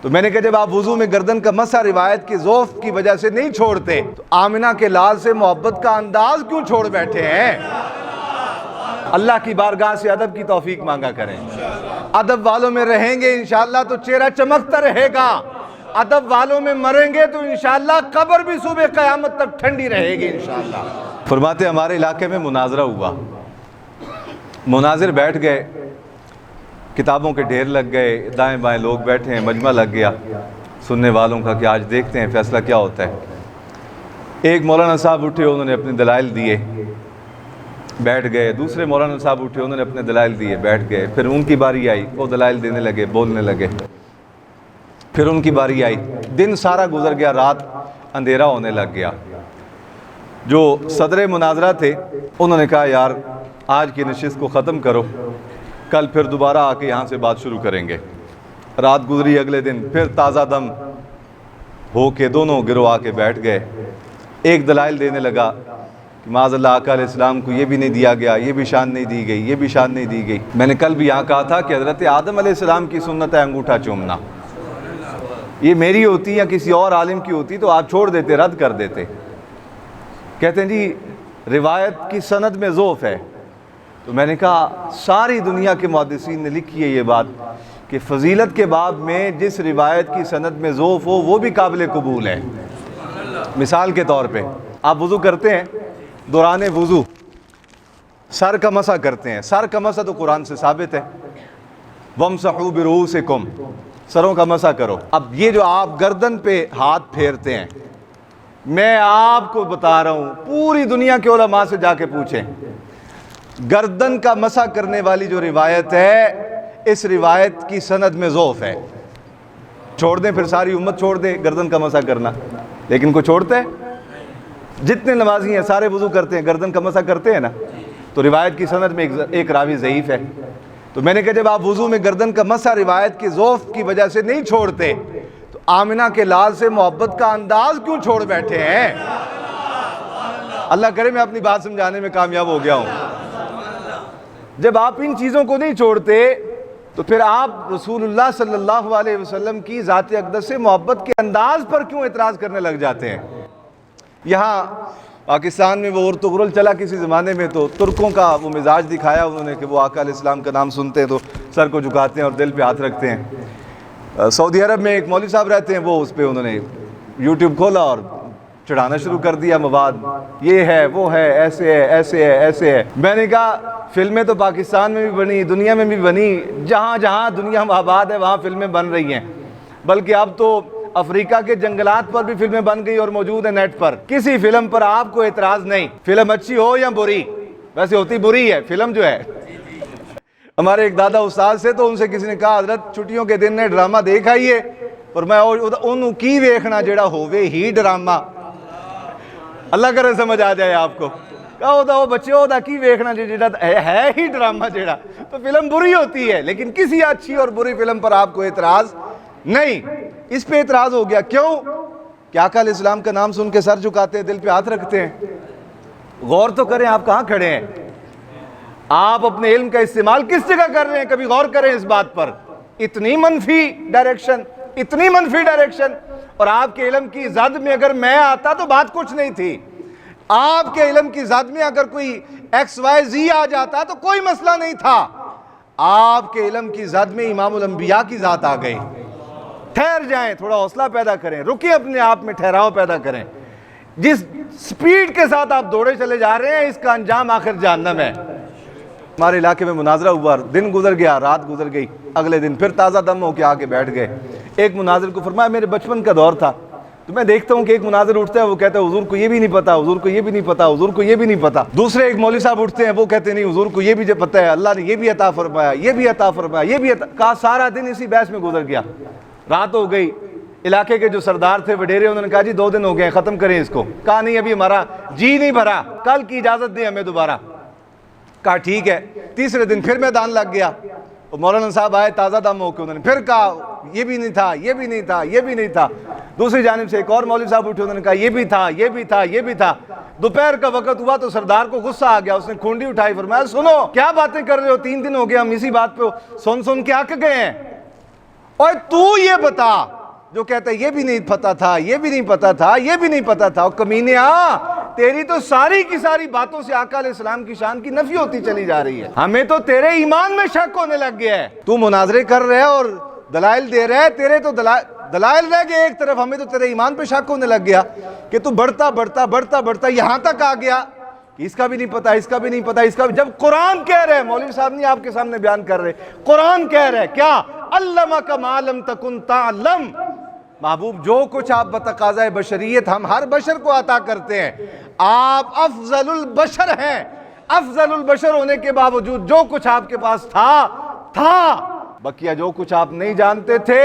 تو میں نے کہا جب آپ وضو میں گردن کا مسح روایت کے ذوف کی وجہ سے نہیں چھوڑتے تو آمنہ کے لال سے محبت کا انداز کیوں چھوڑ بیٹھے ہیں؟ اللہ کی بارگاہ سے ادب کی توفیق مانگا کریں۔ ادب والوں میں رہیں گے انشاءاللہ تو چہرہ چمکتا رہے گا، ادب والوں میں مریں گے تو انشاءاللہ قبر بھی صبح قیامت تک ٹھنڈی رہے گی انشاءاللہ۔ فرماتے ہمارے علاقے میں مناظرہ ہوا، مناظر بیٹھ گئے، کتابوں کے ڈھیر لگ گئے، دائیں بائیں لوگ بیٹھے ہیں، مجمع لگ گیا سننے والوں کا کہ آج دیکھتے ہیں فیصلہ کیا ہوتا ہے۔ ایک مولانا صاحب اٹھے، انہوں نے اپنے دلائل دیے، بیٹھ گئے۔ دوسرے مولانا صاحب اٹھے، انہوں نے اپنے دلائل دیے، بیٹھ گئے۔ پھر ان کی باری آئی، وہ دلائل دینے لگے، بولنے لگے۔ پھر ان کی باری آئی، دن سارا گزر گیا، رات اندھیرا ہونے لگ گیا۔ جو صدر مناظرہ تھے انہوں نے کہا یار آج کی نشست کو ختم کرو، کل پھر دوبارہ آ کے یہاں سے بات شروع کریں گے۔ رات گزری، اگلے دن پھر تازہ دم ہو کے دونوں گروہ آ کے بیٹھ گئے۔ ایک دلائل دینے لگا کہ معاذ اللہ آقا علیہ السلام کو یہ بھی نہیں دیا گیا، یہ بھی شان نہیں دی گئی، یہ بھی شان نہیں دی گئی۔ میں نے کل بھی یہاں کہا تھا کہ حضرت آدم علیہ السلام کی سنت ہے انگوٹھا چومنا، یہ میری ہوتی یا کسی اور عالم کی ہوتی تو آپ چھوڑ دیتے، رد کر دیتے۔ کہتے ہیں جی روایت کی سند میں ضعف ہے، تو میں نے کہا ساری دنیا کے محدثین نے لکھی ہے یہ بات کہ فضیلت کے باب میں جس روایت کی سند میں ضعف ہو وہ بھی قابل قبول ہے۔ مثال کے طور پہ آپ وضو کرتے ہیں، دوران وضو سر کا مسح کرتے ہیں، سر کا مسح تو قرآن سے ثابت ہے، وَامْسَحُوا بِرُؤُوسِكُمْ، سروں کا مسح کرو۔ اب یہ جو آپ گردن پہ ہاتھ پھیرتے ہیں، میں آپ کو بتا رہا ہوں پوری دنیا کے علماء سے جا کے پوچھیں، گردن کا مسح کرنے والی جو روایت ہے اس روایت کی سند میں ضعف ہے۔ چھوڑ دیں، پھر ساری امت چھوڑ دے گردن کا مسح کرنا، لیکن کوئی چھوڑتا ہے؟ جتنے نمازی ہیں سارے وضو کرتے ہیں، گردن کا مسح کرتے ہیں نا، تو روایت کی سند میں ایک راوی ضعیف ہے۔ تو میں نے کہا جب آپ وضو میں گردن کا مسح روایت کے ضعف کی وجہ سے نہیں چھوڑتے تو آمنہ کے لال سے محبت کا انداز کیوں چھوڑ بیٹھے ہیں؟ اللہ کرے میں اپنی بات سمجھانے میں کامیاب ہو گیا ہوں۔ جب آپ ان چیزوں کو نہیں چھوڑتے تو پھر آپ رسول اللہ صلی اللہ علیہ وسلم کی ذات اقدس سے محبت کے انداز پر کیوں اعتراض کرنے لگ جاتے ہیں؟ یہاں پاکستان میں وہ ارطغرل چلا کسی زمانے میں، تو ترکوں کا وہ مزاج دکھایا انہوں نے کہ وہ آقا علیہ السلام کا نام سنتے ہیں تو سر کو جھکاتے ہیں اور دل پہ ہاتھ رکھتے ہیں۔ سعودی عرب میں ایک مولوی صاحب رہتے ہیں، وہ اس پہ انہوں نے یوٹیوب کھولا اور چڑھانا شروع کر دیا مواد، یہ ہے وہ ہے، ایسے ہے ایسے ہے ایسے ہے۔ میں نے کہا فلمیں تو پاکستان میں بھی بنی، دنیا میں بھی بنی، جہاں جہاں دنیا میں آباد ہے وہاں فلمیں بن رہی ہیں، بلکہ اب تو افریقہ کے جنگلات پر بھی فلمیں بن گئی اور موجود ہیں نیٹ پر۔ کسی فلم پر آپ کو اعتراض نہیں، فلم اچھی ہو یا بری، ویسے ہوتی بری ہے فلم جو ہے۔ ہمارے ایک دادا استاد سے تو ان سے کسی نے کہا حضرت چھٹیوں کے دن نے ڈرامہ دیکھ آئیے، اور میں انہوں کی ویکھنا جڑا ہووے ہی ڈرامہ، اللہ کرے سمجھ آ جائے آپ کو، کہا وہ بچے ہوتا کی ویکھنا جڑا ہے ہی ڈرامہ جڑا، تو فلم بری ہوتی ہے، لیکن کسی اچھی اور بری فلم پر آپ کو اعتراض نہیں۔ اس پہ اعتراض ہو گیا، کیوں؟ کہ آقا علیہ السلام کا نام سن کے سر جھکاتے ہیں، دل پہ ہاتھ رکھتے ہیں۔ غور تو کریں آپ کہاں کھڑے ہیں، آپ اپنے علم کا استعمال کس جگہ کر رہے ہیں، کبھی غور کریں اس بات پر۔ اتنی منفی ڈائریکشن، اتنی منفی ڈائریکشن، اور آپ کے علم کی زد میں اگر میں آتا تو بات کچھ نہیں تھی، آپ کے علم کی زد میں اگر کوئی ایکس وائی زی آ جاتا تو کوئی مسئلہ نہیں تھا، آپ کے علم کی زد میں امام الانبیاء کی ذات آ گئی۔ ٹھہر جائیں، تھوڑا حوصلہ پیدا کریں، رکیں، اپنے آپ میں ٹھہراؤ پیدا کریں۔ جس سپیڈ کے ساتھ آپ دوڑے چلے جا رہے ہیں اس کا انجام آخر جہنم ہے۔ ہمارے علاقے میں مناظرہ ہوا، دن گزر گیا، رات گزر گئی، اگلے دن پھر تازہ دم ہو کے آ کے بیٹھ گئے۔ ایک مناظر کو فرمایا میرے بچپن کا دور تھا، تو میں دیکھتا ہوں کہ ایک مناظر اٹھتا ہے، وہ کہتا ہے حضور کو یہ بھی نہیں پتا، حضور کو یہ بھی نہیں پتا، حضور کو یہ بھی نہیں پتا۔ دوسرے ایک مولوی صاحب اٹھتے ہیں، وہ کہتے ہیں نہیں حضور کو یہ بھی پتا ہے، اللہ نے یہ بھی عطا فرمایا، یہ بھی عطا فرمایا، یہ بھی عطا۔ کہا سارا دن اسی بحث میں گزر گیا، رات ہو گئی۔ علاقے کے جو سردار تھے وڈیرے، انہوں نے کہا جی 2 دن ہو گئے، ختم کریں اس کو۔ کہا نہیں ابھی ہمارا جی نہیں بھرا، کل کی اجازت دیں ہمیں دوبارہ۔ کہا ٹھیک ہے۔ تیسرے دن پھر میدان لگ گیا، مولانا صاحب آئے تازہ دم ہو کے، انہوں نے پھر کہا یہ بھی نہیں تھا، یہ بھی نہیں تھا، یہ بھی نہیں تھا۔ دوسری جانب سے ایک اور مولوی صاحب اٹھے، انہوں نے کہا یہ بھی تھا، یہ بھی تھا، یہ بھی تھا۔ دوپہر کا وقت ہوا تو سردار کو غصہ آ گیا، اس نے کھونڈی اٹھائی، فرمایا سنو کیا باتیں کر رہے ہو، 3 دن ہو گئے ہم اسی بات پہ سن کے اک گئے ہیں۔ اور تو یہ بتا جو کہتا ہے یہ بھی نہیں پتا تھا، یہ بھی نہیں پتا تھا، یہ بھی نہیں پتا تھا، اور کمینیا تیری تو ساری کی ساری باتوں سے آقا علیہ السلام کی شان کی نفی ہوتی چلی جا رہی ہے. ہمیں تو تیرے ایمان میں شک ہونے لگ گیا ہے. تو مناظرے کر رہے اور دلائل دے رہے، تیرے تو دلائل رہ گئے ایک طرف، ہمیں تو تیرے ایمان پہ شک ہونے لگ گیا کہ تو بڑھتا بڑھتا بڑھتا بڑھتا یہاں تک آ گیا کہ اس کا بھی نہیں پتا، اس کا بھی نہیں پتا، اس کا بھی. جب قرآن کہہ رہے، مولوی صاحب نہیں آپ کے سامنے بیان کر رہے، قرآن کہہ رہے کیا؟ علمک ما لم تکن تعلم. محبوب جو کچھ آپ بتقاضۂ بشریت ہم ہر بشر کو عطا کرتے ہیں، آپ افضل البشر ہیں. افضل البشر ہونے کے باوجود جو کچھ آپ کے پاس تھا بقیہ جو کچھ آپ نہیں جانتے تھے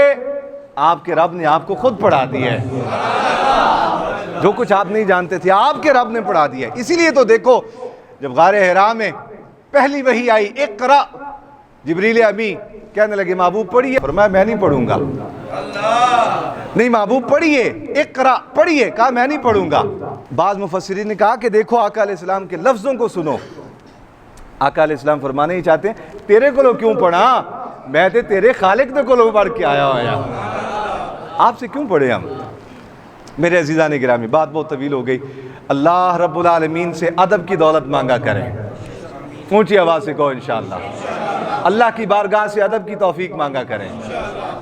آپ کے رب نے آپ کو خود پڑھا دیا ہے. جو کچھ آپ نہیں جانتے تھے آپ کے رب نے پڑھا دیا ہے. اسی لیے تو دیکھو جب غار حرا میں پہلی وحی آئی اقرا، جبریل امی کہنے لگے محبوب پڑھیے، فرمایا میں نہیں پڑھوں گا. نہیں محبوب پڑھیے، اقرا پڑھیے، کہا میں نہیں پڑھوں گا. بعض مفسرین نے کہا کہ دیکھو آقا علیہ السلام کے لفظوں کو سنو. آقا علیہ السلام فرمانے ہی چاہتے ہیں تیرے کو لو کیوں پڑھا، میں تے تیرے خالق دے کو لو پڑھ کے آیا ہوا. آپ سے کیوں پڑھے ہم؟ میرے عزیزان گرامی بات بہت طویل ہو گئی. اللہ رب العالمین سے ادب کی دولت مانگا کریں. اونچی آواز سے کہو انشاءاللہ. اللہ کی بارگاہ سے ادب کی توفیق مانگا کریں.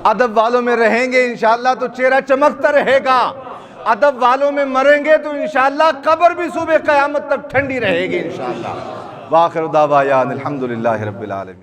ادب والوں میں رہیں گے انشاءاللہ تو چہرہ چمکتا رہے گا. ادب والوں میں مریں گے تو انشاءاللہ قبر بھی صبح قیامت تک ٹھنڈی رہے گی انشاءاللہ. وآخر دعوانا الحمدللہ رب العالمین.